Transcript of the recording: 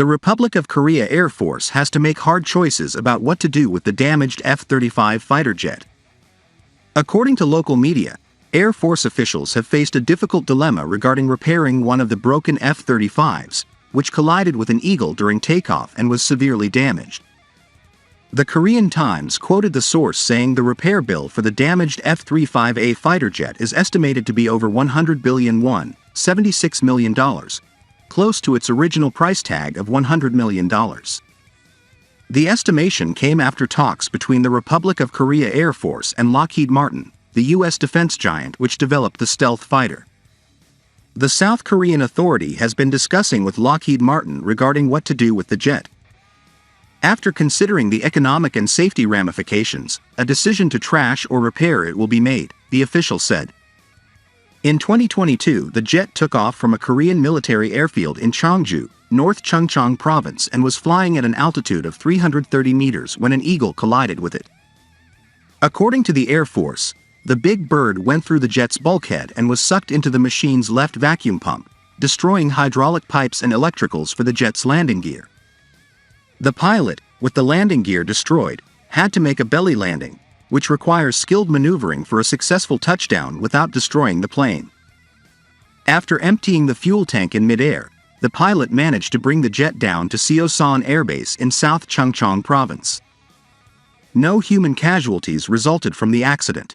The Republic of Korea Air Force has to make hard choices about what to do with the damaged F-35 fighter jet. According to local media, Air Force officials have faced a difficult dilemma regarding repairing one of the broken F-35s, which collided with an Eagle during takeoff and was severely damaged. The Korean Times quoted the source saying the repair bill for the damaged F-35A fighter jet is estimated to be over 100 billion won, $76 million, close to its original price tag of $100 million. The estimation came after talks between the Republic of Korea Air Force and Lockheed Martin, the U.S. defense giant which developed the stealth fighter. The South Korean authority has been discussing with Lockheed Martin regarding what to do with the jet. After considering the economic and safety ramifications, a decision to trash or repair it will be made, the official said. In 2022, the jet took off from a Korean military airfield in Cheongju, North Chungcheong Province, and was flying at an altitude of 330 meters when an Eagle collided with it. According to the Air Force, the big bird went through the jet's bulkhead and was sucked into the machine's left vacuum pump, destroying hydraulic pipes and electricals for the jet's landing gear. The pilot, with the landing gear destroyed, had to make a belly landing, which requires skilled maneuvering for a successful touchdown without destroying the plane. After emptying the fuel tank in midair, the pilot managed to bring the jet down to Seosan Air Base in South Chungcheong Province. No human casualties resulted from the accident.